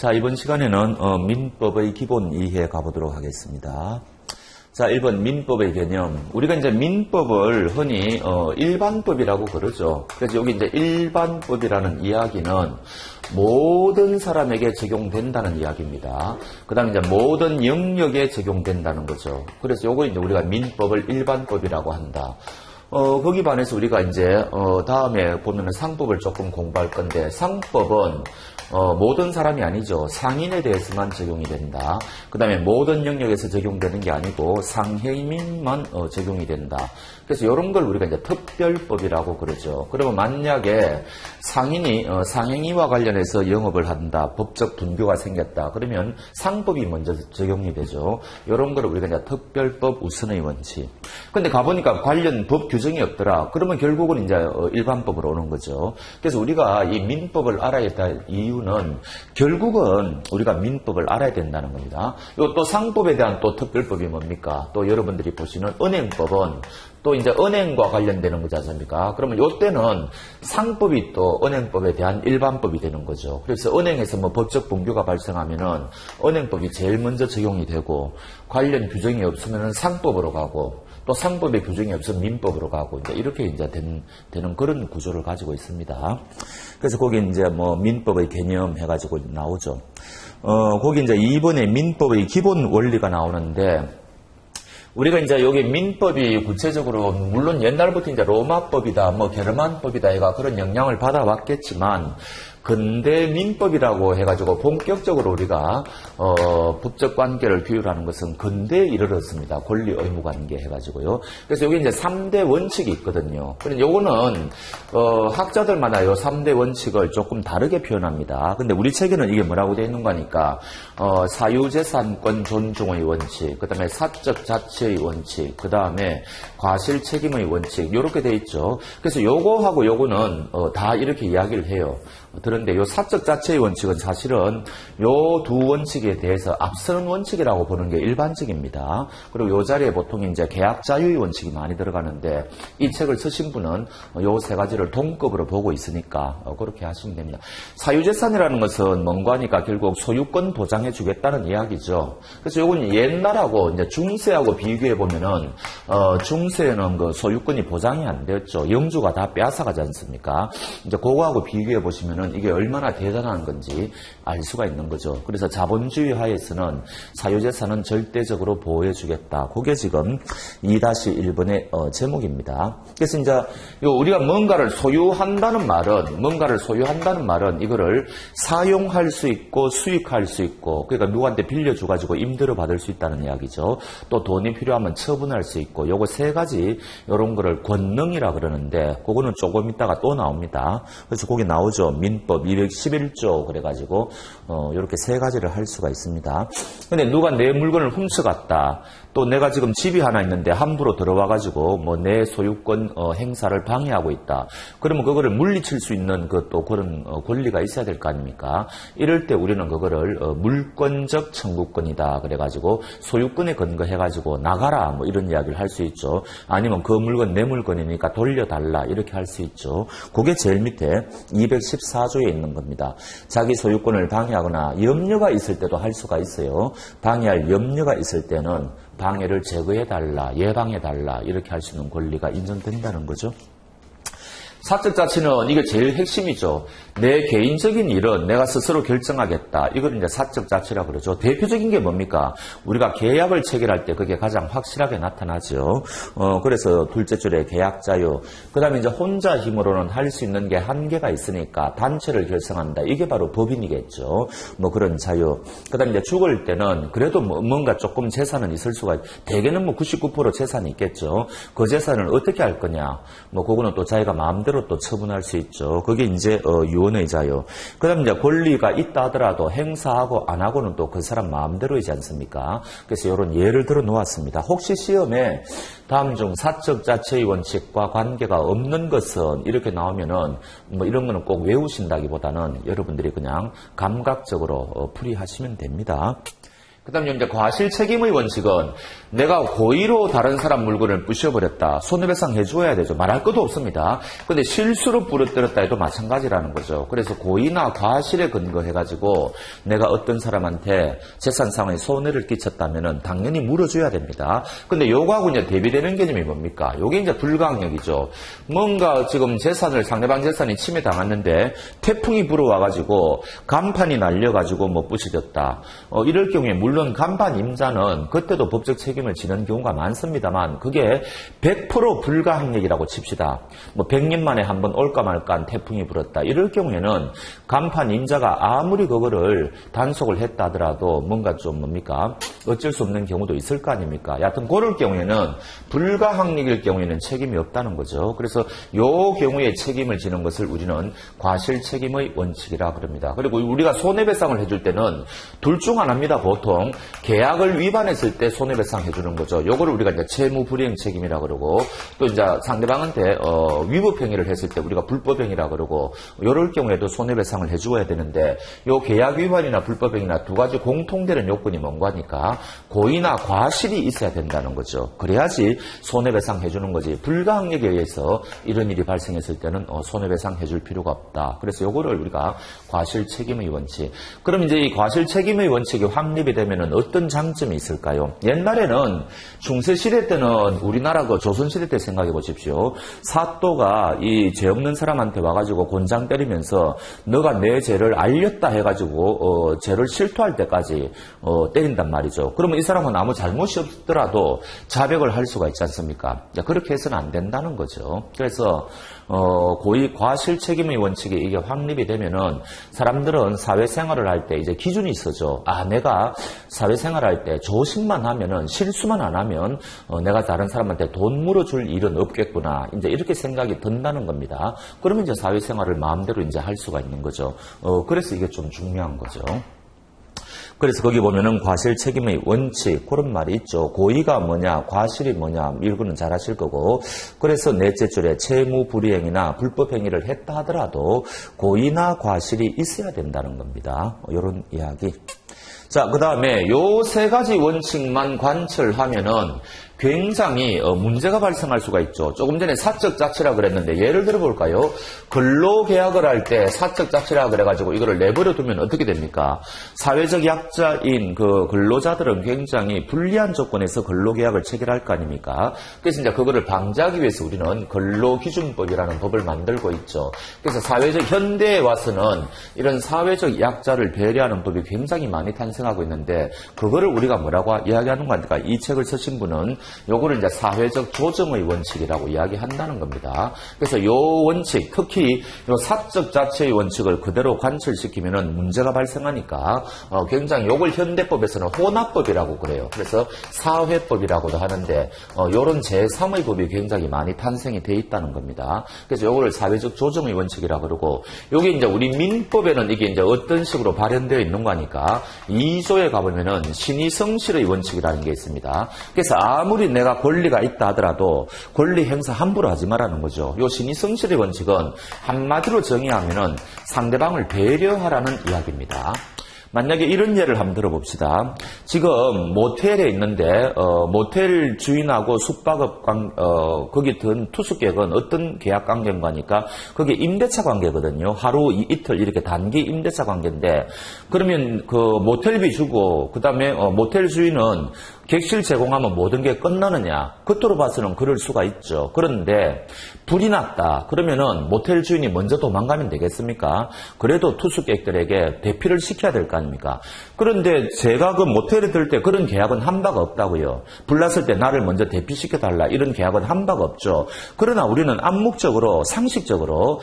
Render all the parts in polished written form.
자, 이번 시간에는 민법의 기본 이해 가보도록 하겠습니다. 자, 1번 민법의 개념. 우리가 이제 민법을 흔히 일반법이라고 그러죠. 그래서 여기 이제 일반법이라는 이야기는 모든 사람에게 적용된다는 이야기입니다. 그 다음에 이제 모든 영역에 적용된다는 거죠. 그래서 요거 이제 우리가 민법을 일반법이라고 한다. 거기 반해서 우리가 이제 다음에 보면은 상법을 조금 공부할 건데, 상법은 모든 사람이 아니죠. 상인에 대해서만 적용이 된다. 그 다음에 모든 영역에서 적용되는 게 아니고 상해민만 적용이 된다. 그래서 이런 걸 우리가 이제 특별법이라고 그러죠. 그러면 만약에 상인이 상행위와 관련해서 영업을 한다. 법적 분규가 생겼다. 그러면 상법이 먼저 적용이 되죠. 이런 걸 우리가 이제 특별법 우선의 원칙. 근데 가보니까 관련 법 규정이 없더라. 그러면 결국은 이제 일반법으로 오는 거죠. 그래서 우리가 이 민법을 알아야 될 이유는 결국은 우리가 민법을 알아야 된다는 겁니다. 또 상법에 대한 또 특별법이 뭡니까? 또 여러분들이 보시는 은행법은 또 이제 은행과 관련되는 거지 않습니까? 그러면 이때는 상법이 또 은행법에 대한 일반법이 되는 거죠. 그래서 은행에서 뭐 법적 분규가 발생하면은 은행법이 제일 먼저 적용이 되고, 관련 규정이 없으면은 상법으로 가고, 또 상법의 규정이 없으면 민법으로 가고, 이제 이렇게 이제 되는 그런 구조를 가지고 있습니다. 그래서 거기 이제 뭐 민법의 개념 해가지고 나오죠. 거기 이제 2번에 민법의 기본 원리가 나오는데, 우리가 이제 여기 민법이 구체적으로 물론 옛날부터 이제 로마법이다, 뭐 게르만법이다 해가 그런 영향을 받아왔겠지만, 근대 민법이라고 해가지고 본격적으로 우리가 법적 관계를 규율하는 것은 근대에 이르렀습니다. 권리 의무 관계 해가지고요. 그래서 여기 이제 3대 원칙이 있거든요. 그런데 요거는 학자들마다 요 3대 원칙을 조금 다르게 표현합니다. 근데 우리 책에는 이게 뭐라고 되어 있는 거니까 사유재산권 존중의 원칙, 그 다음에 사적 자치의 원칙, 그 다음에 과실 책임의 원칙, 요렇게 되어 있죠. 그래서 요거하고 요거는 다 이렇게 이야기를 해요. 그런데 요 사적 자체의 원칙은 사실은 요 두 원칙에 대해서 앞서는 원칙이라고 보는 게 일반적입니다. 그리고 요 자리에 보통 이제 계약 자유의 원칙이 많이 들어가는데, 이 책을 쓰신 분은 요 세 가지를 동급으로 보고 있으니까 그렇게 하시면 됩니다. 사유재산이라는 것은 뭔가 하니까 결국 소유권 보장해 주겠다는 이야기죠. 그래서 요건 옛날하고 이제 중세하고 비교해 보면은 중세는 그 소유권이 보장이 안 되었죠. 영주가 다 빼앗아가지 않습니까? 이제 그거하고 비교해 보시면은 이게 얼마나 대단한 건지 알 수가 있는 거죠. 그래서 자본주의 하에서는 사유재산은 절대적으로 보호해주겠다. 그게 지금 2-1번의 제목입니다. 그래서 이제 우리가 뭔가를 소유한다는 말은 이거를 사용할 수 있고 수익할 수 있고, 그러니까 누구한테 빌려줘가지고 임대료 받을 수 있다는 이야기죠. 또 돈이 필요하면 처분할 수 있고, 요거 세 가지 이런 거를 권능이라 그러는데, 그거는 조금 있다가 또 나옵니다. 그래서 거기 나오죠. 민법 211조 그래가지고 이렇게 세 가지를 할 수가 있습니다. 근데 누가 내 물건을 훔쳐갔다, 또 내가 지금 집이 하나 있는데 함부로 들어와가지고 뭐 내 소유권 행사를 방해하고 있다. 그러면 그거를 물리칠 수 있는 또 그런 권리가 있어야 될 거 아닙니까? 이럴 때 우리는 그거를 물권적 청구권이다 그래가지고 소유권에 근거해가지고 나가라 뭐 이런 이야기를 할 수 있죠. 아니면 그 물건 내 물건이니까 돌려달라 이렇게 할 수 있죠. 그게 제일 밑에 214조에 있는 겁니다. 자기 소유권을 방해하거나 염려가 있을 때도 할 수가 있어요. 방해할 염려가 있을 때는 방해를 제거해달라, 예방해달라 이렇게 할 수 있는 권리가 인정된다는 거죠. 사적 자치는 이게 제일 핵심이죠. 내 개인적인 일은 내가 스스로 결정하겠다. 이걸 이제 사적 자치라고 그러죠. 대표적인 게 뭡니까? 우리가 계약을 체결할 때 그게 가장 확실하게 나타나죠. 그래서 둘째 줄에 계약 자유. 그 다음에 이제 혼자 힘으로는 할 수 있는 게 한계가 있으니까 단체를 결성한다. 이게 바로 법인이겠죠. 뭐 그런 자유. 그 다음에 이제 죽을 때는 그래도 뭔가 조금 재산은 있을 수가 대개는 뭐 99% 재산이 있겠죠. 그 재산을 어떻게 할 거냐. 뭐 그거는 또 자기가 마음대로 또 처분할 수 있죠. 그게 이제 유언의 자유. 그 다음에 이제 권리가 있다 하더라도 행사하고 안 하고는 또 그 사람 마음대로이지 않습니까? 그래서 이런 예를 들어 놓았습니다. 혹시 시험에 다음 중 사적 자체의 원칙과 관계가 없는 것은 이렇게 나오면은 뭐 이런 거는 꼭 외우신다기보다는 여러분들이 그냥 감각적으로 풀이하시면 됩니다. 그다음에 이제 과실 책임의 원칙은 내가 고의로 다른 사람 물건을 부셔버렸다. 손해배상 해줘야 되죠. 말할 것도 없습니다. 근데 실수로 부러뜨렸다 해도 마찬가지라는 거죠. 그래서 고의나 과실에 근거해가지고 내가 어떤 사람한테 재산 상황에 손해를 끼쳤다면은 당연히 물어줘야 됩니다. 근데 요거하고 이제 대비되는 개념이 뭡니까? 요게 이제 불가항력이죠. 뭔가 지금 상대방 재산이 침해당했는데 태풍이 불어와가지고 간판이 날려가지고 뭐 부셔졌다. 이럴 경우에 물론 간판 임자는 그때도 법적 책임을 지는 경우가 많습니다만 그게 100% 불가항력이라고 칩시다. 뭐 100년 만에 한 번 올까 말까 태풍이 불었다. 이럴 경우에는 간판 임자가 아무리 그거를 단속을 했다 하더라도 뭔가 좀 뭡니까? 어쩔 수 없는 경우도 있을 거 아닙니까? 여하튼 그럴 경우에는 불가항력일 경우에는 책임이 없다는 거죠. 그래서 요 경우에 책임을 지는 것을 우리는 과실 책임의 원칙이라 그럽니다. 그리고 우리가 손해배상을 해줄 때는 둘 중 하나입니다. 보통 계약을 위반했을 때 손해배상 해주는 거죠. 요거를 우리가 이제 채무불이행 책임이라 그러고 또 이제 상대방한테 위법행위를 했을 때 우리가 불법행위라 그러고 이럴 경우에도 손해배상을 해주어야 되는데 요 계약 위반이나 불법행위나 두 가지 공통되는 요건이 뭔가 하니까 고의나 과실이 있어야 된다는 거죠. 그래야지 손해배상 해주는 거지. 불가항력에 의해서 이런 일이 발생했을 때는 손해배상 해줄 필요가 없다. 그래서 요거를 우리가 과실 책임의 원칙. 그럼 이제 이 과실 책임의 원칙이 확립이 되면은 어떤 장점이 있을까요? 옛날에는 중세시대 때는 우리나라 그 조선시대 때 생각해 보십시오. 사또가 이 죄 없는 사람한테 와가지고 곤장 때리면서 너가 내 죄를 알렸다 해가지고 죄를 실토할 때까지 때린단 말이죠. 그러면 이 사람은 아무 잘못이 없더라도 자백을 할 수가 있지 않습니까? 그렇게 해서는 안 된다는 거죠. 그래서 고의 과실 책임의 원칙이 이게 확립이 되면은 사람들은 사회생활을 할 때 이제 기준이 있어죠. 내가 사회생활할 때 조심만 하면은 실수만 안 하면 내가 다른 사람한테 돈 물어줄 일은 없겠구나. 이제 이렇게 생각이 든다는 겁니다. 그러면 이제 사회생활을 마음대로 이제 할 수가 있는 거죠. 그래서 이게 좀 중요한 거죠. 그래서 거기 보면은 과실 책임의 원칙 그런 말이 있죠. 고의가 뭐냐, 과실이 뭐냐 이거는 잘 아실 거고 그래서 넷째 줄에 채무불이행이나 불법행위를 했다 하더라도 고의나 과실이 있어야 된다는 겁니다. 이런 이야기. 자, 그 다음에 요 세 가지 원칙만 관철하면은 굉장히 문제가 발생할 수가 있죠. 조금 전에 사적 자치라 그랬는데 예를 들어 볼까요? 근로계약을 할 때 사적 자치라 그래가지고 이거를 내버려 두면 어떻게 됩니까? 사회적 약자인 그 근로자들은 굉장히 불리한 조건에서 근로계약을 체결할 거 아닙니까? 그래서 이제 그거를 방지하기 위해서 우리는 근로기준법이라는 법을 만들고 있죠. 그래서 현대에 와서는 이런 사회적 약자를 배려하는 법이 굉장히 많이 탄생하고 있는데 그거를 우리가 뭐라고 이야기하는 겁니까? 이 책을 쓰신 분은 요거를 이제 사회적 조정의 원칙이라고 이야기한다는 겁니다. 그래서 요 원칙, 특히 요 사적 자체의 원칙을 그대로 관철시키면은 문제가 발생하니까 굉장히 요걸 현대법에서는 혼합법이라고 그래요. 그래서 사회법이라고도 하는데 요런 제3의 법이 굉장히 많이 탄생이 돼 있다는 겁니다. 그래서 요거를 사회적 조정의 원칙이라고 그러고 요게 이제 우리 민법에는 이게 이제 어떤 식으로 발현되어 있는 거니까 2조에 가보면은 신의성실의 원칙이라는 게 있습니다. 그래서 아무리 내가 권리가 있다 하더라도 권리 행사 함부로 하지 말라는 거죠. 요 신의성실의 원칙은 한마디로 정의하면은 상대방을 배려하라는 이야기입니다. 만약에 이런 예를 한번 들어봅시다. 지금 모텔에 있는데 모텔 주인하고 숙박업 거기 든 투숙객은 어떤 계약 관계인가니까 그게 임대차 관계거든요. 하루 이틀 이렇게 단기 임대차 관계인데 그러면 그 모텔비 주고 그다음에 모텔 주인은 객실 제공하면 모든 게 끝나느냐? 겉으로 봐서는 그럴 수가 있죠. 그런데 불이 났다. 그러면은 모텔 주인이 먼저 도망가면 되겠습니까? 그래도 투숙객들에게 대피를 시켜야 될 거 아닙니까? 그런데 제가 그 모텔에 들 때 그런 계약은 한 바가 없다고요. 불 났을 때 나를 먼저 대피시켜달라. 이런 계약은 한 바가 없죠. 그러나 우리는 암묵적으로 상식적으로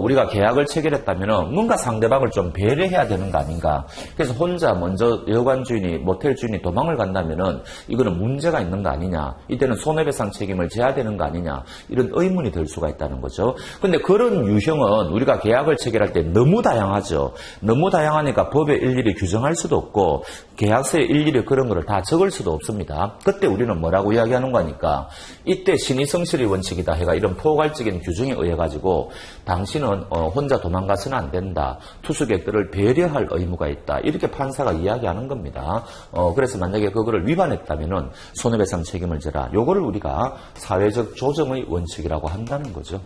우리가 계약을 체결했다면은 뭔가 상대방을 좀 배려해야 되는 거 아닌가? 그래서 혼자 먼저 여관 주인이 모텔 주인이 도망을 간다면은 되면은 이거는 문제가 있는 거 아니냐. 이때는 손해배상 책임을 져야 되는 거 아니냐. 이런 의문이 들 수가 있다는 거죠. 근데 그런 유형은 우리가 계약을 체결할 때 너무 다양하죠. 너무 다양하니까 법에 일일이 규정할 수도 없고 계약서에 일일이 그런 거를 다 적을 수도 없습니다. 그때 우리는 뭐라고 이야기하는 거니까 이때 신의성실의 원칙이다 해가 이런 포괄적인 규정에 의해 가지고 당신은 혼자 도망가서는 안 된다. 투숙객들을 배려할 의무가 있다. 이렇게 판사가 이야기하는 겁니다. 그래서 만약에 그거를 위반했다면은 손해배상 책임을 져라. 요거를 우리가 사회적 조정의 원칙이라고 한다는 거죠.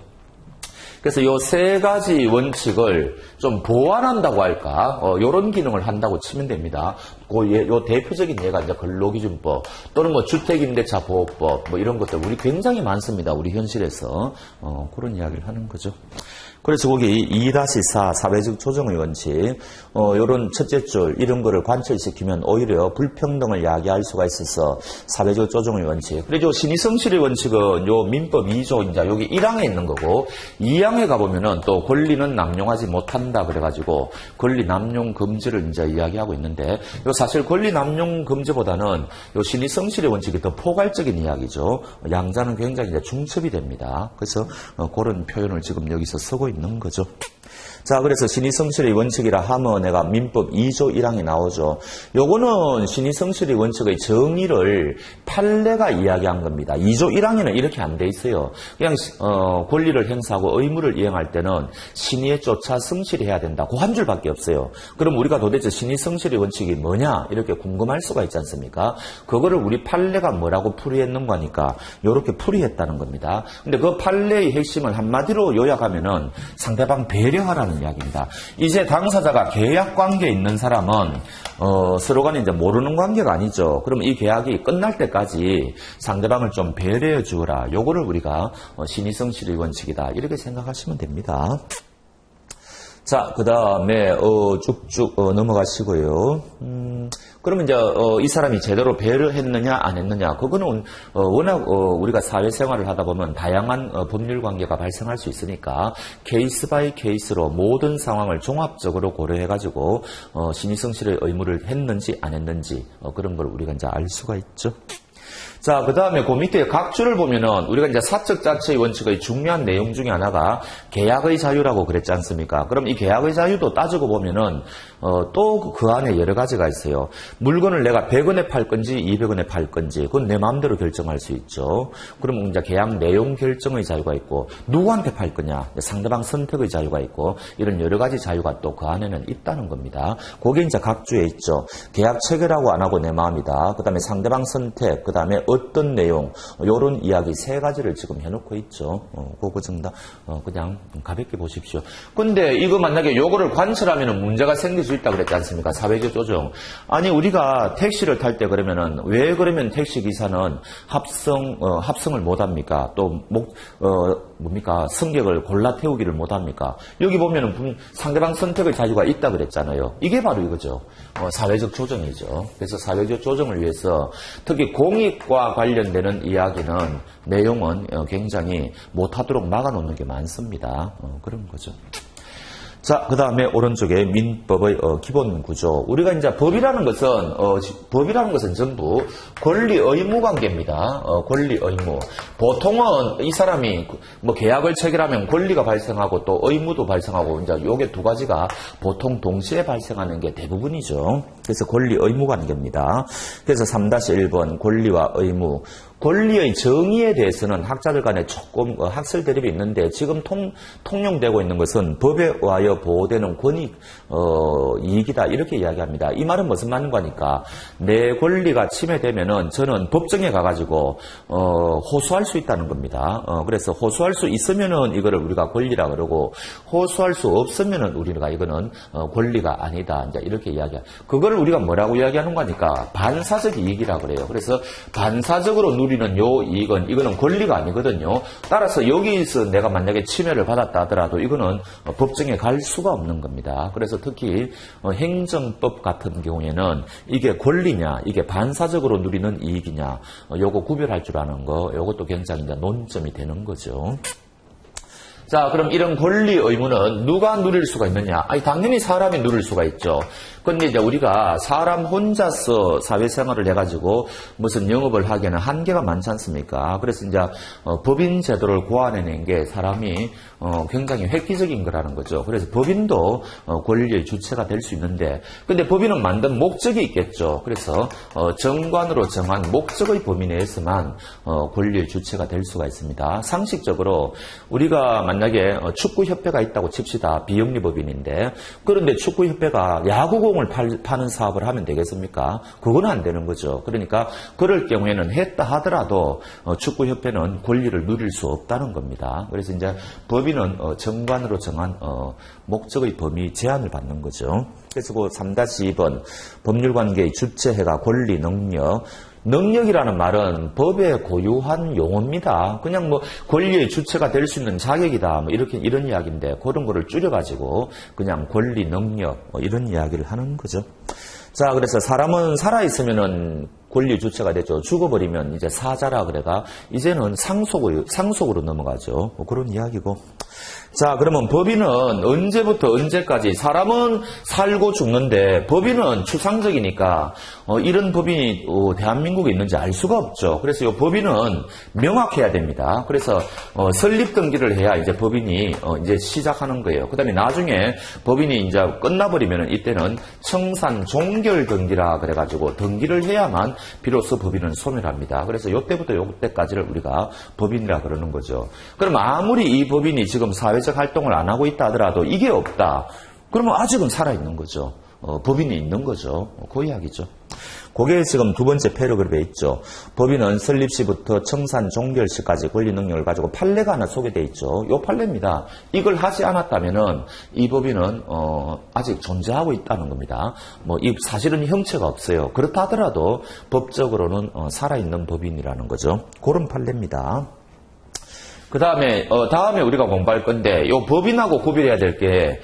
그래서 요 세 가지 원칙을 좀 보완한다고 할까? 요런 기능을 한다고 치면 됩니다. 요 대표적인 예가 이제 근로기준법 또는 뭐 주택임대차 보호법 뭐 이런 것들 우리 굉장히 많습니다. 우리 현실에서. 그런 이야기를 하는 거죠. 그래서 거기 2-4 사회적 조정의 원칙, 요런 첫째 줄, 이런 거를 관철시키면 오히려 불평등을 야기할 수가 있어서 사회적 조정의 원칙. 그리고 신의성실의 원칙은 요 민법 2조, 이제 여기 1항에 있는 거고, 2항에 가보면은 또 권리는 남용하지 못한다 그래가지고, 권리 남용 금지를 이제 이야기하고 있는데, 요 사실 권리 남용 금지보다는 요 신의성실의 원칙이 더 포괄적인 이야기죠. 양자는 굉장히 이제 중첩이 됩니다. 그래서 그런 표현을 지금 여기서 쓰고 있는 거죠. 자, 그래서 신의성실의 원칙이라 하면 내가 민법 2조 1항이 나오죠. 요거는 신의성실의 원칙의 정의를 판례가 이야기한 겁니다. 2조 1항에는 이렇게 안 돼 있어요. 그냥 권리를 행사하고 의무를 이행할 때는 신의에 쫓아 성실해야 된다. 그 한 줄밖에 없어요. 그럼 우리가 도대체 신의성실의 원칙이 뭐냐 이렇게 궁금할 수가 있지 않습니까? 그거를 우리 판례가 뭐라고 풀이했는 거니까 이렇게 풀이했다는 겁니다. 근데 그 판례의 핵심을 한마디로 요약하면은 상대방 배려하라는 이야기입니다. 이제 당사자가 계약 관계에 있는 사람은 서로 간에 이제 모르는 관계가 아니죠. 그럼 이 계약이 끝날 때까지 상대방을 좀 배려해 주어라. 요거를 우리가 신의성실의 원칙이다. 이렇게 생각하시면 됩니다. 자, 그 다음에 쭉쭉 넘어가시고요. 그러면 이제 이 사람이 제대로 배려했느냐 안 했느냐 그거는 워낙 우리가 사회생활을 하다 보면 다양한 법률 관계가 발생할 수 있으니까 케이스 바이 케이스로 모든 상황을 종합적으로 고려해가지고 신의성실의 의무를 했는지 안 했는지 그런 걸 우리가 이제 알 수가 있죠. 자, 그 다음에 그 밑에 각 줄을 보면은 우리가 이제 사적 자체의 원칙의 중요한 내용 중에 하나가 계약의 자유라고 그랬지 않습니까? 그럼 이 계약의 자유도 따지고 보면은 또 그 안에 여러 가지가 있어요. 물건을 내가 100원에 팔 건지 200원에 팔 건지 그건 내 마음대로 결정할 수 있죠. 그럼 이제 계약 내용 결정의 자유가 있고 누구한테 팔 거냐 상대방 선택의 자유가 있고 이런 여러 가지 자유가 또 그 안에는 있다는 겁니다. 그게 이제 각 주에 있죠. 계약 체결하고 안 하고 내 마음이다. 그 다음에 상대방 선택, 그 다음에 어떤 내용 요런 이야기 세 가지를 지금 해놓고 있죠. 그거 정답 그냥 가볍게 보십시오. 근데 이거 만약에 요거를 관철하면 문제가 생길 수 있다 그랬지 않습니까? 사회적 조정. 아니 우리가 택시를 탈 때 그러면은 왜 그러면 택시 기사는 합성을 못 합니까? 또 뭡니까? 승객을 골라 태우기를 못 합니까? 여기 보면은 상대방 선택의 자유가 있다 그랬잖아요. 이게 바로 이거죠. 사회적 조정이죠. 그래서 사회적 조정을 위해서 특히 공익과 관련되는 이야기는 내용은 굉장히 못하도록 막아놓는 게 많습니다. 그런 거죠. 자, 그 다음에 오른쪽에 민법의 기본 구조. 우리가 이제 법이라는 것은 전부 권리 의무 관계입니다. 권리 의무. 보통은 이 사람이 뭐 계약을 체결하면 권리가 발생하고 또 의무도 발생하고 이제 요게 두 가지가 보통 동시에 발생하는 게 대부분이죠. 그래서 권리 의무 관계입니다. 그래서 3-1번 권리와 의무. 권리의 정의에 대해서는 학자들 간에 조금 학설 대립이 있는데 지금 통용되고 있는 것은 법에 의하여 보호되는 권익 이익이다 이렇게 이야기합니다. 이 말은 무슨 말인 거니까 내 권리가 침해되면은 저는 법정에 가가지고 호소할 수 있다는 겁니다. 그래서 호소할 수 있으면은 이거를 우리가 권리라 그러고 호소할 수 없으면은 우리가 이거는 권리가 아니다 이제 이렇게 이야기해. 그거를 우리가 뭐라고 이야기하는 거니까 반사적 이익이라 그래요. 그래서 반사적으로 누리는 요 이익은 이거는 권리가 아니거든요. 따라서 여기서 내가 만약에 침해를 받았다 하더라도 이거는 법정에 갈 수가 없는 겁니다. 그래서 특히 행정법 같은 경우에는 이게 권리냐 이게 반사적으로 누리는 이익이냐 요거 구별할 줄 아는 거 요것도 굉장히 이제 논점이 되는 거죠. 자, 그럼 이런 권리 의무는 누가 누릴 수가 있느냐? 아니, 당연히 사람이 누릴 수가 있죠. 근데 이제 우리가 사람 혼자서 사회생활을 해가지고 무슨 영업을 하기에는 한계가 많지 않습니까? 그래서 이제 법인 제도를 고안해낸 게 사람이 굉장히 획기적인 거라는 거죠. 그래서 법인도 권리의 주체가 될 수 있는데, 근데 법인은 만든 목적이 있겠죠. 그래서 정관으로 정한 목적의 범위 내에서만 권리의 주체가 될 수가 있습니다. 상식적으로 우리가 만약에 축구협회가 있다고 칩시다. 비영리법인인데, 그런데 축구협회가 야구공을 파는 사업을 하면 되겠습니까? 그건 안 되는 거죠. 그러니까 그럴 경우에는 했다 하더라도 축구협회는 권리를 누릴 수 없다는 겁니다. 그래서 이제 법인은 정관으로 정한 목적의 범위 제한을 받는 거죠. 그래서 그 3-2번 법률관계의 주체해가 권리, 능력. 능력이라는 말은 법에 고유한 용어입니다. 그냥 뭐 권리의 주체가 될 수 있는 자격이다. 뭐 이런 이야기인데 그런 거를 줄여가지고 그냥 권리, 능력 이런 이야기를 하는 거죠. 자, 그래서 사람은 살아있으면은 권리 주체가 되죠. 죽어버리면 이제 사자라 그래가 이제는 상속으로 넘어가죠. 뭐 그런 이야기고. 자, 그러면 법인은 언제부터 언제까지 사람은 살고 죽는데 법인은 추상적이니까 이런 법인이 대한민국에 있는지 알 수가 없죠. 그래서 이 법인은 명확해야 됩니다. 그래서 설립 등기를 해야 이제 법인이 이제 시작하는 거예요. 그다음에 나중에 법인이 이제 끝나버리면 이때는 청산 종결 등기라 그래가지고 등기를 해야만 비로소 법인은 소멸합니다. 그래서 이때부터 이때까지를 우리가 법인이라 그러는 거죠. 그럼 아무리 이 법인이 지금 사회적 활동을 안 하고 있다 하더라도 이게 없다. 그러면 아직은 살아있는 거죠. 법인이 있는 거죠. 그 이야기죠. 그게 지금 두 번째 패러그래프에 있죠. 법인은 설립시부터 청산 종결시까지 권리 능력을 가지고 판례가 하나 소개되어 있죠. 이 판례입니다. 이걸 하지 않았다면은 이 법인은 아직 존재하고 있다는 겁니다. 이 사실은 형체가 없어요. 그렇다 하더라도 법적으로는 살아있는 법인이라는 거죠. 그런 판례입니다. 그 다음에 우리가 공부할 건데, 요 법인하고 구별해야 될 게,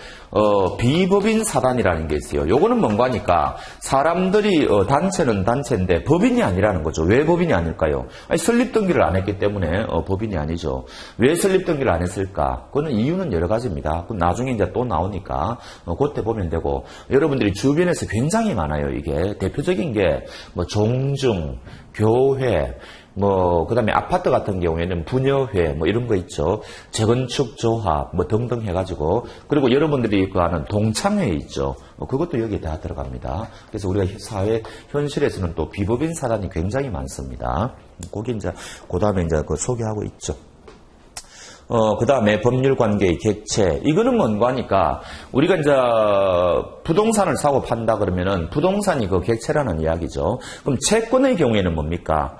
비법인 사단이라는 게 있어요. 요거는 뭔가 하니까, 사람들이, 단체는 단체인데, 법인이 아니라는 거죠. 왜 법인이 아닐까요? 아니, 설립등기를 안 했기 때문에, 법인이 아니죠. 왜 설립등기를 안 했을까? 그거는 이유는 여러 가지입니다. 그건 나중에 이제 또 나오니까, 그때 보면 되고, 여러분들이 주변에서 굉장히 많아요, 이게. 대표적인 게, 종중, 교회, 그 다음에 아파트 같은 경우에는 분여회, 이런 거 있죠. 재건축 조합, 등등 해가지고, 그리고 여러분들이 그 하는 동창회 있죠. 그것도 여기에 다 들어갑니다. 그래서 우리가 사회 현실에서는 또 비법인 사단이 굉장히 많습니다. 거기 이제, 그 다음에 이제 소개하고 있죠. 그 다음에 법률 관계의 객체. 이거는 뭔가 하니까, 우리가 이제 부동산을 사고 판다 그러면은 부동산이 그 객체라는 이야기죠. 그럼 채권의 경우에는 뭡니까?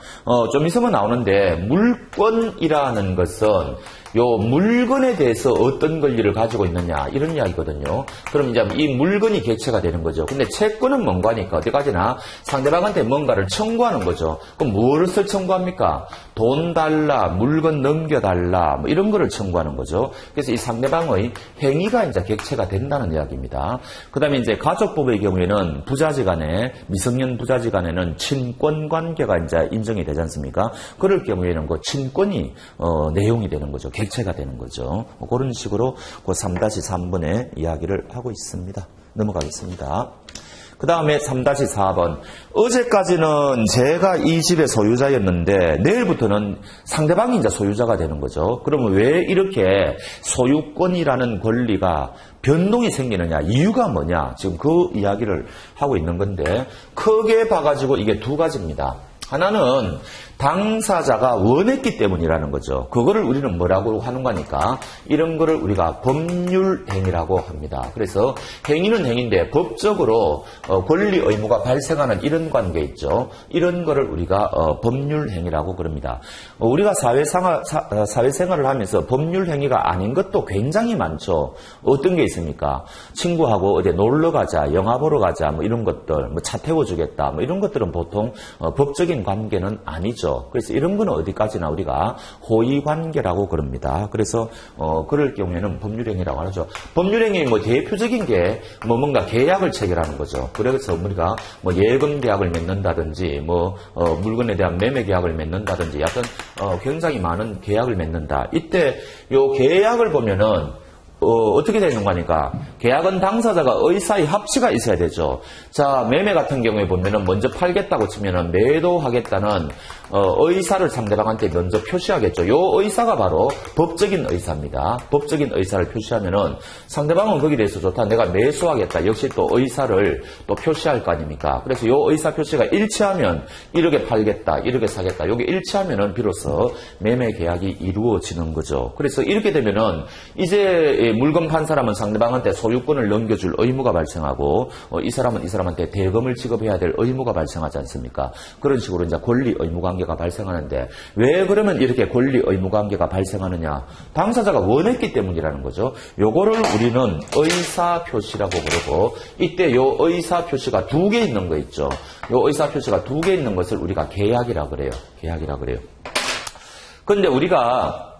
좀 있으면 나오는데, 물권이라는 것은 요 물건에 대해서 어떤 권리를 가지고 있느냐 이런 이야기거든요. 그럼 이제 이 물건이 객체가 되는 거죠. 근데 채권은 뭔가 하니까 어디까지나 상대방한테 뭔가를 청구하는 거죠. 그럼 무엇을 청구합니까? 돈 달라, 물건 넘겨달라 이런 거를 청구하는 거죠. 그래서 이 상대방의 행위가 이제 객체가 된다는 이야기입니다. 그 다음에 이제 가족법의 경우에는 부자지간에 미성년 부자지간에는 친권 관계가 이제 인정이 되지 않습니까? 그럴 경우에는 그 친권이 내용이 되는 거죠. 객체가 되는 거죠. 그런 식으로 그 3-3번의 이야기를 하고 있습니다. 넘어가겠습니다. 그 다음에 3-4번. 어제까지는 제가 이 집의 소유자였는데 내일부터는 상대방이 이제 소유자가 되는 거죠. 그러면 왜 이렇게 소유권이라는 권리가 변동이 생기느냐, 이유가 뭐냐, 지금 그 이야기를 하고 있는 건데 크게 봐가지고 이게 두 가지입니다. 하나는 당사자가 원했기 때문이라는 거죠. 그거를 우리는 뭐라고 하는 거니까 이런 거를 우리가 법률행위라고 합니다. 그래서 행위는 행위인데 법적으로 권리 의무가 발생하는 이런 관계 있죠. 이런 거를 우리가 법률행위라고 그럽니다. 우리가 사회생활을 하면서 법률행위가 아닌 것도 굉장히 많죠. 어떤 게 있습니까? 친구하고 어디 놀러 가자, 영화 보러 가자, 이런 것들, 차 태워주겠다, 이런 것들은 보통 법적인 법적인 관계는 아니죠. 그래서 이런 거는 어디까지나 우리가 호의관계라고 그럽니다. 그래서 그럴 경우에는 법률행위라고 하죠. 법률행위 뭐 대표적인 게 뭐 뭔가 계약을 체결하는 거죠. 그래서 우리가 뭐 예금 계약을 맺는다든지 뭐 물건에 대한 매매 계약을 맺는다든지 약간 굉장히 많은 계약을 맺는다. 이때 요 계약을 보면은 어떻게 되는 거니까 계약은 당사자가 의사의 합치가 있어야 되죠. 자, 매매 같은 경우에 보면은 먼저 팔겠다고 치면은 매도하겠다는 의사를 상대방한테 먼저 표시하겠죠. 요 의사가 바로 법적인 의사입니다. 법적인 의사를 표시하면은 상대방은 거기에 대해서 좋다. 내가 매수하겠다. 역시 또 의사를 또 표시할 거 아닙니까? 그래서 요 의사 표시가 일치하면 이렇게 팔겠다, 이렇게 사겠다. 요게 일치하면은 비로소 매매 계약이 이루어지는 거죠. 그래서 이렇게 되면은 이제 물건 판 사람은 상대방한테 소유권을 넘겨줄 의무가 발생하고 이 사람은 이 사람한테 대금을 지급해야 될 의무가 발생하지 않습니까? 그런 식으로 이제 권리 의무 관계가 발생하는데 왜 그러면 이렇게 권리 의무 관계가 발생하느냐? 당사자가 원했기 때문이라는 거죠. 요거를 우리는 의사 표시라고 부르고 이때 요 의사 표시가 두 개 있는 거 있죠. 요 의사 표시가 두 개 있는 것을 우리가 계약이라 그래요. 계약이라 그래요. 근데 우리가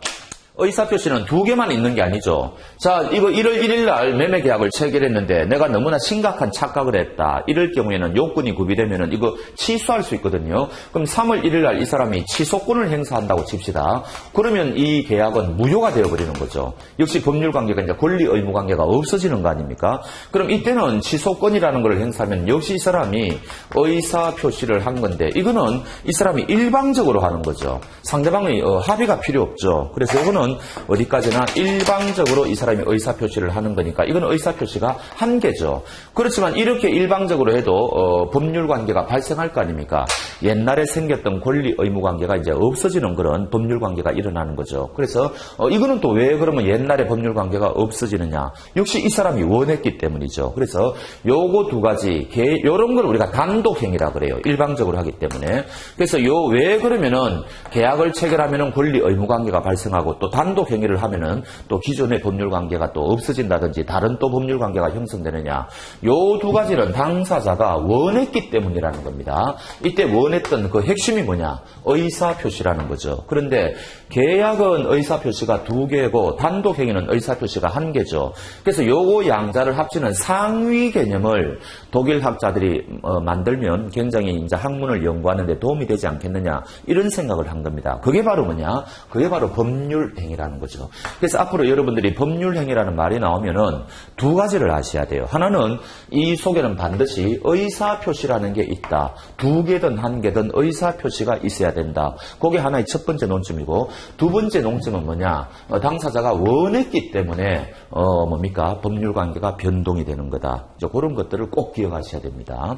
의사표시는 두 개만 있는 게 아니죠. 자, 이거 1월 1일 날 매매 계약을 체결했는데 내가 너무나 심각한 착각을 했다. 이럴 경우에는 요건이 구비되면은 이거 취소할 수 있거든요. 그럼 3월 1일 날 이 사람이 취소권을 행사한다고 칩시다. 그러면 이 계약은 무효가 되어버리는 거죠. 역시 법률 관계가 이제 권리 의무 관계가 없어지는 거 아닙니까? 그럼 이때는 취소권이라는 걸 행사하면 역시 이 사람이 의사표시를 한 건데 이거는 이 사람이 일방적으로 하는 거죠. 상대방의 합의가 필요 없죠. 그래서 이거는 어디까지나 일방적으로 이 사람이 의사표시를 하는 거니까 이건 의사표시가 한계죠. 그렇지만 이렇게 일방적으로 해도 법률관계가 발생할 거 아닙니까? 옛날에 생겼던 권리 의무 관계가 이제 없어지는 그런 법률관계가 일어나는 거죠. 그래서 이거는 또 왜 그러면 옛날에 법률관계가 없어지느냐? 역시 이 사람이 원했기 때문이죠. 그래서 요거 두 가지 요런 걸 우리가 단독행위라 그래요. 일방적으로 하기 때문에. 그래서 왜 그러면은 계약을 체결하면은 권리 의무 관계가 발생하고 또 단독 행위를 하면은 또 기존의 법률 관계가 또 없어진다든지 다른 또 법률 관계가 형성되느냐. 요 두 가지는 당사자가 원했기 때문이라는 겁니다. 이때 원했던 그 핵심이 뭐냐? 의사표시라는 거죠. 그런데 계약은 의사표시가 두 개고 단독 행위는 의사표시가 한 개죠. 그래서 요거 양자를 합치는 상위 개념을 독일 학자들이 만들면 굉장히 이제 학문을 연구하는 데 도움이 되지 않겠느냐. 이런 생각을 한 겁니다. 그게 바로 뭐냐? 그게 바로 법률 행위라는 거죠. 그래서 앞으로 여러분들이 법률 행위라는 말이 나오면은 두 가지를 아셔야 돼요. 하나는 이 속에는 반드시 의사표시라는 게 있다. 두 개든 한 개든 의사표시가 있어야 된다. 그게 하나의 첫 번째 논점이고 두 번째 논점은 뭐냐? 당사자가 원했기 때문에 뭡니까? 법률 관계가 변동이 되는 거다. 그런 것들을 꼭 기억하셔야 됩니다.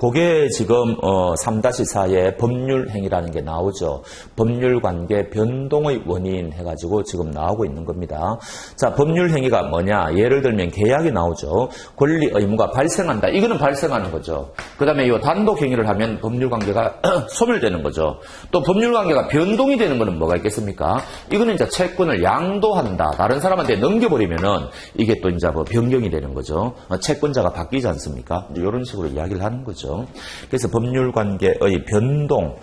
그게 지금 3-4에 법률행위라는 게 나오죠. 법률관계 변동의 원인 해가지고 지금 나오고 있는 겁니다. 자, 법률행위가 뭐냐? 예를 들면 계약이 나오죠. 권리 의무가 발생한다. 이거는 발생하는 거죠. 그 다음에 이 단독행위를 하면 법률관계가 소멸되는 거죠. 또 법률관계가 변동이 되는 거는 뭐가 있겠습니까? 이거는 이제 채권을 양도한다. 다른 사람한테 넘겨버리면은 이게 또 이제 뭐 변경이 되는 거죠. 채권자가 바뀌지 않습니까? 이런 식으로 이야기를 하는 거죠. 그래서 법률관계의 변동,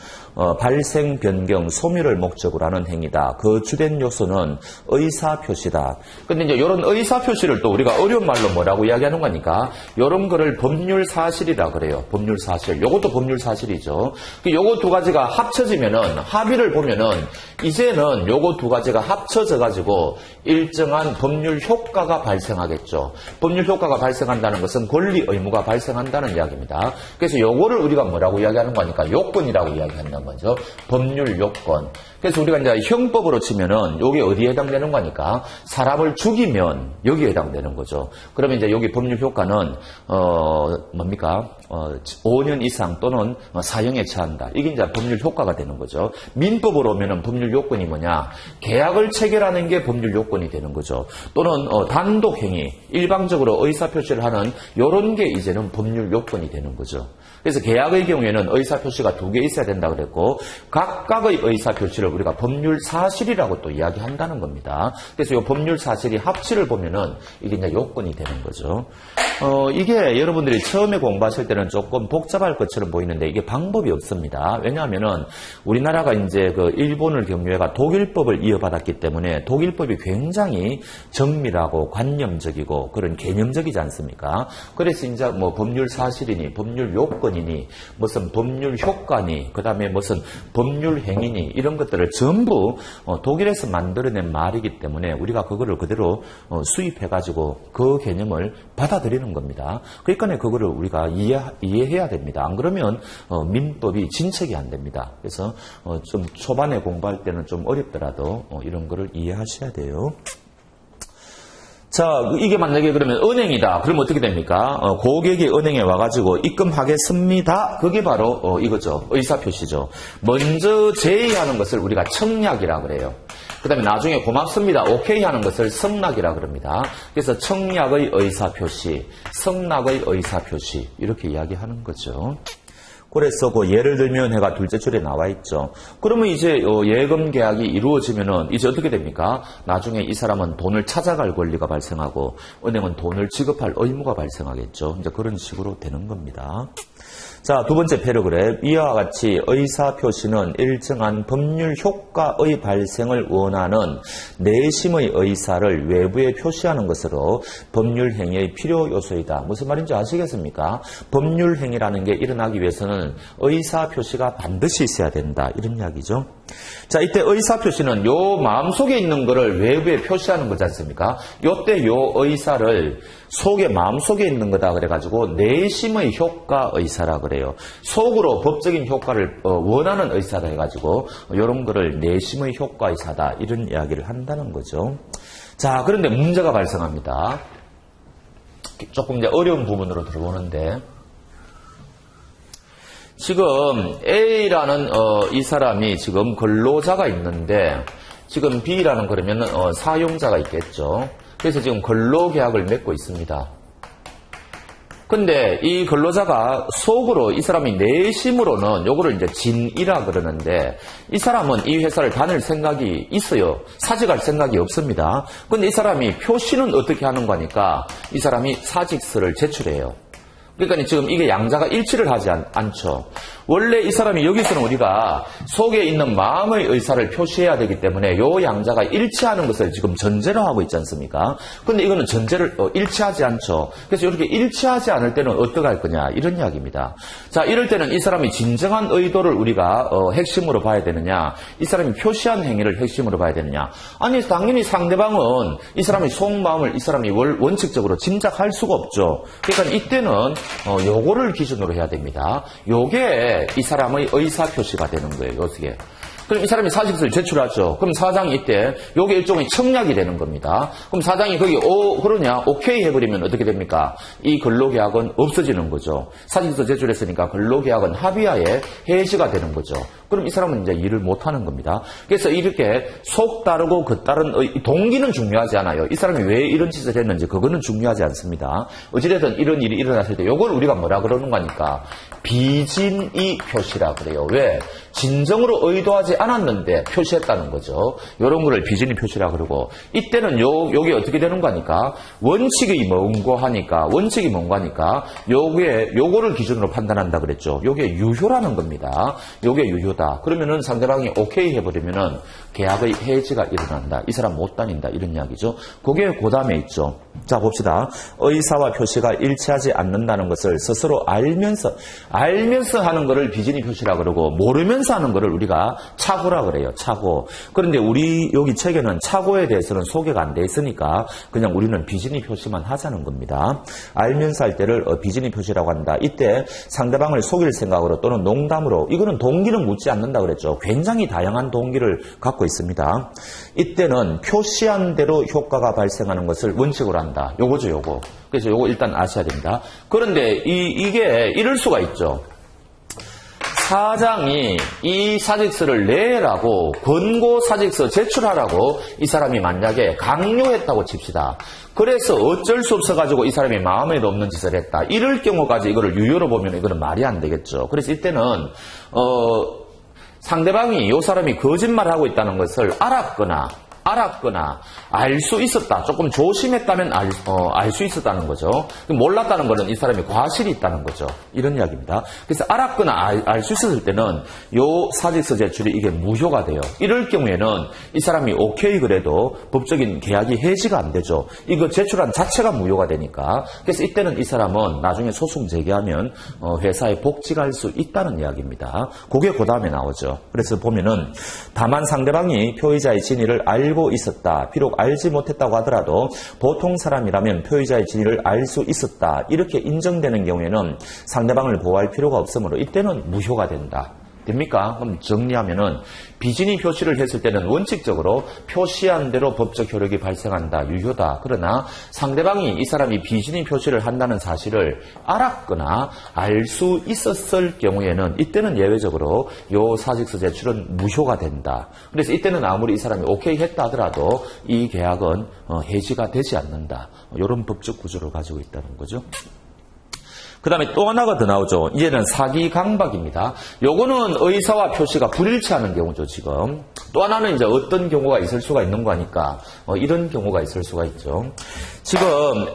발생, 변경, 소멸을 목적으로 하는 행위다. 그 주된 요소는 의사표시다. 근데 이제 이런 의사표시를 또 우리가 어려운 말로 뭐라고 이야기하는 거니까 이런 거를 법률사실이라 그래요. 법률사실. 요것도 법률사실이죠. 요거 두 가지가 합쳐지면은 합의를 보면은 이제는 요거 두 가지가 합쳐져 가지고 일정한 법률 효과가 발생하겠죠. 법률 효과가 발생한다는 것은 권리 의무가 발생한다는 이야기입니다. 그래서 요거를 우리가 뭐라고 이야기하는 거니까 요건이라고 이야기한다는 거죠. 법률 요건. 그래서 우리가 이제 형법으로 치면은 여기 어디에 해당되는 거니까 사람을 죽이면 여기에 해당되는 거죠. 그러면 이제 여기 법률 효과는 뭡니까? 5년 이상 또는 사형에 처한다. 이게 이제 법률 효과가 되는 거죠. 민법으로 오면은 법률 요건이 뭐냐? 계약을 체결하는 게 법률 요건이 되는 거죠. 또는 단독 행위, 일방적으로 의사표시를 하는 이런 게 이제는 법률 요건이 되는 거죠. 그래서 계약의 경우에는 의사표시가 두 개 있어야 된다 그랬고 각각의 의사표시를 우리가 법률 사실이라고 또 이야기한다는 겁니다. 그래서 이 법률 사실이 합치를 보면은 이게 이제 요건이 되는 거죠. 이게 여러분들이 처음에 공부하실 때는 조금 복잡할 것처럼 보이는데 이게 방법이 없습니다. 왜냐하면은 우리나라가 이제 그 일본을 경유해가 독일법을 이어받았기 때문에 독일법이 굉장히 정밀하고 관념적이고 그런 개념적이지 않습니까? 그래서 이제 뭐 법률 사실이니 법률 요건이니 무슨 법률 효과니 그 다음에 무슨 법률 행위니 이런 것들을 전부 독일에서 만들어낸 말이기 때문에 우리가 그거를 그대로 수입해가지고 그 개념을 받아들이는 겁니다. 그러니까 그거를 우리가 이해해야 됩니다. 안 그러면 민법이 진척이 안 됩니다. 그래서 좀 초반에 공부할 때는 좀 어렵더라도 이런 거를 이해하셔야 돼요. 자, 이게 만약에 그러면 은행이다. 그러면 어떻게 됩니까? 고객이 은행에 와가지고 입금하겠습니다. 그게 바로 이거죠. 의사표시죠. 먼저 제의하는 것을 우리가 청약이라 그래요. 그 다음에 나중에 고맙습니다. 오케이 하는 것을 성낙이라 그럽니다. 그래서 청약의 의사표시, 성낙의 의사표시 이렇게 이야기하는 거죠. 그래서 그 예를 들면 해가 둘째 줄에 나와 있죠. 그러면 이제 예금 계약이 이루어지면은 이제 어떻게 됩니까? 나중에 이 사람은 돈을 찾아갈 권리가 발생하고 은행은 돈을 지급할 의무가 발생하겠죠. 이제 그런 식으로 되는 겁니다. 자, 두 번째 패러그래프. 이와 같이 의사표시는 일정한 법률 효과의 발생을 원하는 내심의 의사를 외부에 표시하는 것으로 법률 행위의 필요 요소이다. 무슨 말인지 아시겠습니까? 법률 행위라는 게 일어나기 위해서는 의사표시가 반드시 있어야 된다. 이런 이야기죠. 자, 이때 의사표시는 요 마음속에 있는 거를 외부에 표시하는 거지 않습니까? 요때 요 의사를 속에 마음속에 있는 거다 그래가지고 내심의 효과 의사라 그래요. 속으로 법적인 효과를 원하는 의사다 해가지고 이런 거를 내심의 효과 의사다 이런 이야기를 한다는 거죠. 자, 그런데 문제가 발생합니다. 조금 이제 어려운 부분으로 들어오는데 지금 A라는 이 사람이 지금 근로자가 있는데 지금 B라는 그러면 사용자가 있겠죠. 그래서 지금 근로계약을 맺고 있습니다. 근데 이 근로자가 속으로 이 사람이 내심으로는 요거를 이제 진이라 그러는데 이 사람은 이 회사를 다닐 생각이 있어요. 사직할 생각이 없습니다. 근데 이 사람이 표시는 어떻게 하는 거니까 이 사람이 사직서를 제출해요. 그러니까 지금 이게 양자가 일치를 하지 않죠. 원래 이 사람이 여기서는 우리가 속에 있는 마음의 의사를 표시해야 되기 때문에 요 양자가 일치하는 것을 지금 전제로 하고 있지 않습니까? 근데 이거는 전제를 일치하지 않죠. 그래서 이렇게 일치하지 않을 때는 어떻게 할 거냐 이런 이야기입니다. 자, 이럴 때는 이 사람이 진정한 의도를 우리가 핵심으로 봐야 되느냐, 이 사람이 표시한 행위를 핵심으로 봐야 되느냐. 아니 당연히 상대방은 이 사람의 속마음을 이 사람이 원칙적으로 짐작할 수가 없죠. 그러니까 이때는 요거를 기준으로 해야 됩니다. 요게 이 사람의 의사표시가 되는 거예요. 요게. 그럼 이 사람이 사직서를 제출하죠. 그럼 사장이 이때 요게 일종의 청약이 되는 겁니다. 그럼 사장이 거기 그러냐 오케이 해버리면 어떻게 됩니까? 이 근로계약은 없어지는 거죠. 사직서 제출했으니까 근로계약은 합의하에 해지가 되는 거죠. 그럼 이 사람은 이제 일을 못하는 겁니다. 그래서 이렇게 속 따르고 그 따른 동기는 중요하지 않아요. 이 사람이 왜 이런 짓을 했는지 그거는 중요하지 않습니다. 어찌됐든 이런 일이 일어났을 때 요걸 우리가 뭐라 그러는 거니까 비진의 표시라 그래요. 왜? 진정으로 의도하지 않았는데 표시했다는 거죠. 이런 거를 비진의 표시라 그러고 이때는 요게 어떻게 되는 거니까 원칙이 뭔고 하니까 원칙이 뭔고 하니까 요거를 기준으로 판단한다 그랬죠. 요게 유효라는 겁니다. 요게 유효다. 그러면은 상대방이 오케이 해버리면은 계약의 해지가 일어난다. 이 사람 못 다닌다. 이런 이야기죠. 그게 그 다음에 있죠. 자, 봅시다. 의사와 표시가 일치하지 않는다는 것을 스스로 알면서 하는 거를 비진의 표시라 그러고 모르면서 하는 거를 우리가 착오라 그래요. 착오. 그런데 우리 여기 책에는 착오에 대해서는 소개가 안 돼 있으니까 그냥 우리는 비진의 표시만 하자는 겁니다. 알면서 할 때를 비진의 표시라고 한다. 이때 상대방을 속일 생각으로 또는 농담으로 이거는 동기는 묻지 않는다 그랬죠. 굉장히 다양한 동기를 갖고 있습니다. 이때는 표시한 대로 효과가 발생하는 것을 원칙으로 한다. 요거죠, 요거. 그래서 요거 일단 아셔야 됩니다. 그런데 이게 이럴 수가 있죠. 사장이 이 사직서를 내라고 권고 사직서 제출하라고 이 사람이 만약에 강요했다고 칩시다. 그래서 어쩔 수 없어가지고 이 사람이 마음에도 없는 짓을 했다. 이럴 경우까지 이거를 유효로 보면 이거는 말이 안 되겠죠. 그래서 이때는 상대방이 이 사람이 거짓말하고 있다는 것을 알았거나 알 수 있었다. 조금 조심했다면 알 수 있었다는 거죠. 몰랐다는 것은 이 사람이 과실이 있다는 거죠. 이런 이야기입니다. 그래서 알았거나 알 수 있었을 때는 요 사직서 제출이 이게 무효가 돼요. 이럴 경우에는 이 사람이 오케이 그래도 법적인 계약이 해지가 안 되죠. 이거 제출한 자체가 무효가 되니까. 그래서 이때는 이 사람은 나중에 소송 제기하면 회사에 복직할 수 있다는 이야기입니다. 그게 그 다음에 나오죠. 그래서 보면은 다만 상대방이 표의자의 진위를 알고 있었다. 비록 알지 못했다고 하더라도 보통 사람이라면 표의자의 진위를 알 수 있었다. 이렇게 인정되는 경우에는 상대방을 보호할 필요가 없으므로 이때는 무효가 된다. 됩니까? 그럼 정리하면은 비진위 표시를 했을 때는 원칙적으로 표시한 대로 법적 효력이 발생한다. 유효다. 그러나 상대방이 이 사람이 비진위 표시를 한다는 사실을 알았거나 알 수 있었을 경우에는 이때는 예외적으로 요 사직서 제출은 무효가 된다. 그래서 이때는 아무리 이 사람이 오케이 했다 하더라도 이 계약은 해지가 되지 않는다. 이런 법적 구조를 가지고 있다는 거죠. 그 다음에 또 하나가 더 나오죠. 이제는 사기 강박입니다. 요거는 의사와 표시가 불일치하는 경우죠, 지금. 또 하나는 이제 어떤 경우가 있을 수가 있는 거니까, 이런 경우가 있을 수가 있죠. 지금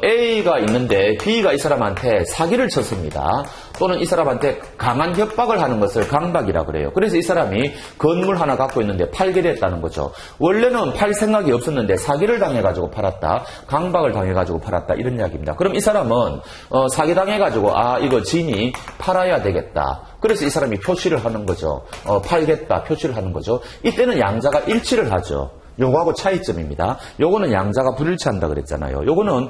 A가 있는데 B가 이 사람한테 사기를 쳤습니다. 또는 이 사람한테 강한 협박을 하는 것을 강박이라 그래요. 그래서 이 사람이 건물 하나 갖고 있는데 팔게 됐다는 거죠. 원래는 팔 생각이 없었는데 사기를 당해가지고 팔았다. 강박을 당해가지고 팔았다. 이런 이야기입니다. 그럼 이 사람은 사기 당해가지고 이거 진이 팔아야 되겠다. 그래서 이 사람이 표시를 하는 거죠. 팔겠다. 표시를 하는 거죠. 이때는 양자가 일치를 하죠. 요거하고 차이점입니다. 요거는 양자가 불일치한다 그랬잖아요. 요거는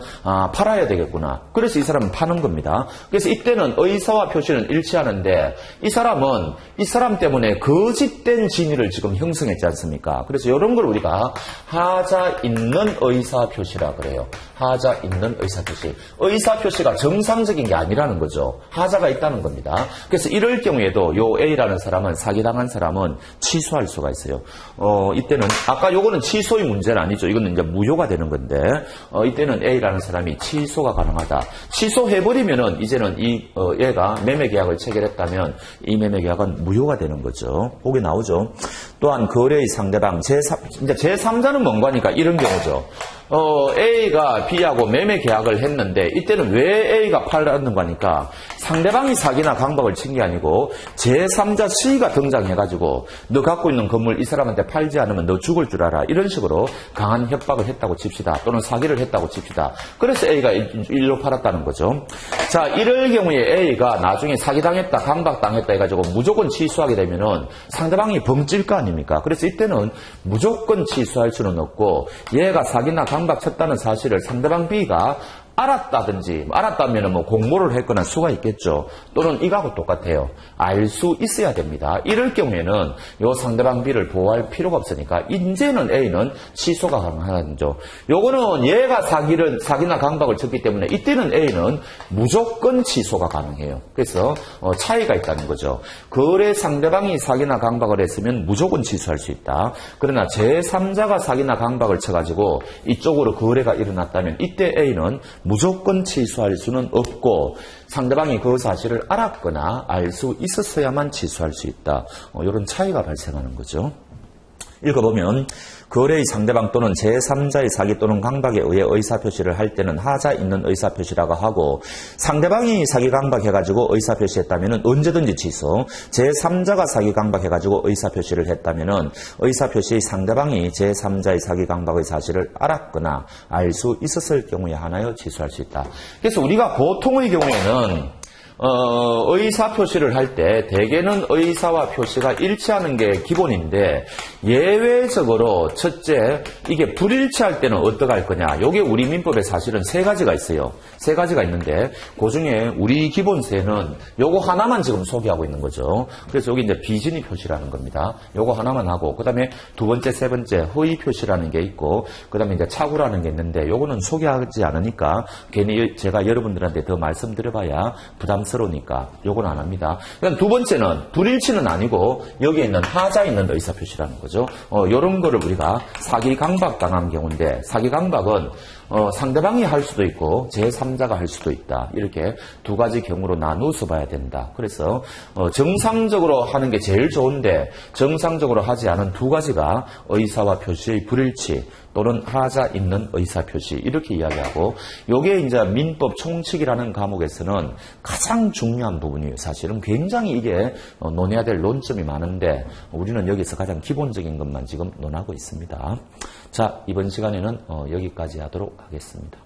팔아야 되겠구나. 그래서 이 사람은 파는 겁니다. 그래서 이때는 의사와 표시는 일치하는데 이 사람은 이 사람 때문에 거짓된 진위를 지금 형성했지 않습니까? 그래서 이런 걸 우리가 하자 있는 의사 표시라 그래요. 하자 있는 의사 표시. 의사 표시가 정상적인 게 아니라는 거죠. 하자가 있다는 겁니다. 그래서 이럴 경우에도 요 A라는 사람은 사기당한 사람은 취소할 수가 있어요. 이때는 아까 요거는 취소의 문제는 아니죠. 이거는 이제 무효가 되는 건데 이때는 A라는 사람이 취소가 가능하다. 취소해버리면은 이제는 얘가 매매계약을 체결했다면 이 매매계약은 무효가 되는 거죠. 그게 나오죠. 또한 거래의 상대방 제3자는 뭔가 하니까 이런 경우죠. A가 B하고 매매 계약을 했는데 이때는 왜 A가 팔았는가 하니까 상대방이 사기나 강박을 친 게 아니고 제3자 C가 등장해가지고 너 갖고 있는 건물 이 사람한테 팔지 않으면 너 죽을 줄 알아. 이런 식으로 강한 협박을 했다고 칩시다. 또는 사기를 했다고 칩시다. 그래서 A가 일로 팔았다는 거죠. 자, 이럴 경우에 A가 나중에 사기당했다, 강박당했다 해가지고 무조건 취소하게 되면은 상대방이 벙찔 거 아닙니까? 그래서 이때는 무조건 취소할 수는 없고 얘가 사기나 강박 쳤다는 사실을 상대방 B가 알았다면 공모를 했거나 수가 있겠죠. 또는 이거하고 똑같아요. 알 수 있어야 됩니다. 이럴 경우에는 요 상대방 B를 보호할 필요가 없으니까 이제는 A는 취소가 가능한 거죠. 요거는 얘가 사기나 강박을 쳤기 때문에 이때는 A는 무조건 취소가 가능해요. 그래서 차이가 있다는 거죠. 거래 상대방이 사기나 강박을 했으면 무조건 취소할 수 있다. 그러나 제3자가 사기나 강박을 쳐가지고 이쪽으로 거래가 일어났다면 이때 A는 무조건 취소할 수는 없고 상대방이 그 사실을 알았거나 알 수 있었어야만 취소할 수 있다. 이런 차이가 발생하는 거죠. 읽어보면 거래의 상대방 또는 제3자의 사기 또는 강박에 의해 의사표시를 할 때는 하자 있는 의사표시라고 하고 상대방이 사기 강박해가지고 의사표시했다면 언제든지 취소, 제3자가 사기 강박해가지고 의사표시를 했다면 의사표시의 상대방이 제3자의 사기 강박의 사실을 알았거나 알 수 있었을 경우에 하나여 취소할 수 있다. 그래서 우리가 보통의 경우에는 의사 표시를 할 때 대개는 의사와 표시가 일치하는 게 기본인데 예외적으로 첫째 이게 불일치할 때는 어떻게 할 거냐. 이게 우리 민법에 사실은 세 가지가 있어요. 세 가지가 있는데 그중에 우리 기본세는 요거 하나만 지금 소개하고 있는 거죠. 그래서 여기 이제 비진위 표시라는 겁니다. 요거 하나만 하고 그다음에 두 번째, 세 번째 허위 표시라는 게 있고 그다음에 이제 착오라는 게 있는데 요거는 소개하지 않으니까 괜히 제가 여러분들한테 더 말씀드려봐야 부담스러우니까 요건 안 합니다. 그다음 두 번째는 불일치는 아니고 여기에 있는 하자 있는 의사표시라는 거죠. 요런 거를 우리가 사기 강박 당한 경우인데 사기 강박은 상대방이 할 수도 있고 제3자가 할 수도 있다. 이렇게 두 가지 경우로 나누어서 봐야 된다. 그래서 정상적으로 하는 게 제일 좋은데 정상적으로 하지 않은 두 가지가 의사와 표시의 불일치 또는 하자 있는 의사표시 이렇게 이야기하고 요게 이제 민법 총칙이라는 과목에서는 가장 중요한 부분이에요. 사실은 굉장히 이게 논해야 될 논점이 많은데 우리는 여기서 가장 기본적인 것만 지금 논하고 있습니다. 자, 이번 시간에는 여기까지 하도록 하겠습니다.